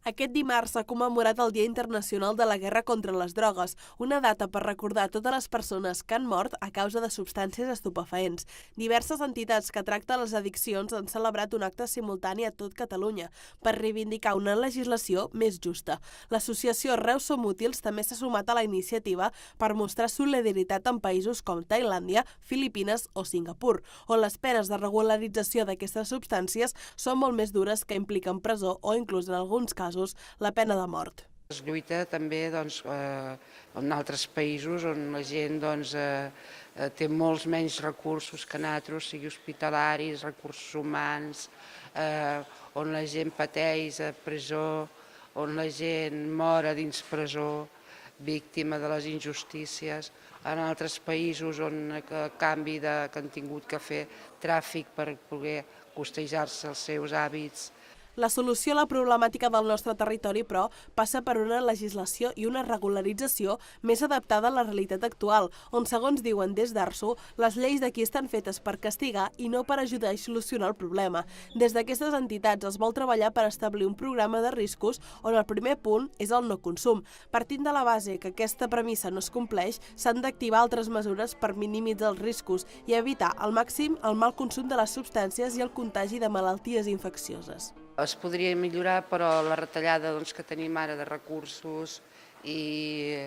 Aquest dimarts s'ha commemorat el Dia Internacional de la Guerra contra les Drogues, una data per recordar totes les persones que han mort a causa de substàncies estupefaents. Diverses entitats que tracten les addiccions han celebrat un acte simultani a tot Catalunya per reivindicar una legislació més justa. L'associació Reus Som Útils també s'ha sumat a la iniciativa per mostrar solidaritat en països com Tailàndia, Filipines o Singapur, on les penes de regularització d'aquestes substàncies són molt més dures, que impliquen presó o inclús en alguns casos la pena de mort. Es lluita també en altres països on la gent té molts menys recursos que nosaltres, sigui hospitalaris, recursos humans, on la gent pateix a presó, on la gent mor a dins presó, víctima de les injustícies. En altres països on a canvi que han tingut que fer tràfic per poder costejar-se els seus hàbits. La solució a la problemàtica del nostre territori, però, passa per una legislació i una regularització més adaptada a la realitat actual, on, segons diuen des d'Arso, les lleis d'aquí estan fetes per castigar i no per ajudar a solucionar el problema. Des d'aquestes entitats es vol treballar per establir un programa de riscos on el primer punt és el no consum. Partint de la base que aquesta premissa no es compleix, s'han d'activar altres mesures per minimitzar els riscos i evitar al màxim el mal consum de les substàncies i el contagi de malalties infeccioses. Es podria millorar, però la retallada que tenim ara de recursos i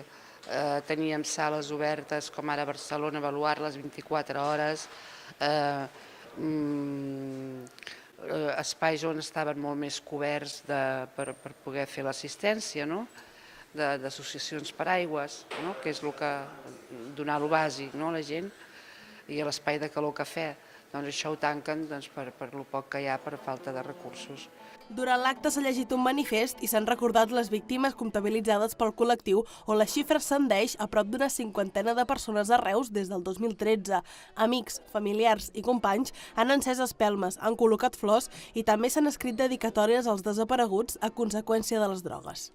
teníem sales obertes, com ara a Barcelona, avaluar-les 24 hores, espais on estaven molt més coberts per poder fer l'assistència, d'associacions per aigües, que és donar el bàsic a la gent, i l'espai de calor cafè. Doncs això ho tanquen per lo poc que hi ha per falta de recursos. Durant l'acte s'ha llegit un manifest i s'han recordat les víctimes comptabilitzades pel col·lectiu, on la xifra ascendeix a prop d'una 50ena de persones a Reus des del 2013. Amics, familiars i companys han encès espelmes, han col·locat flors i també s'han escrit dedicatòries als desapareguts a conseqüència de les drogues.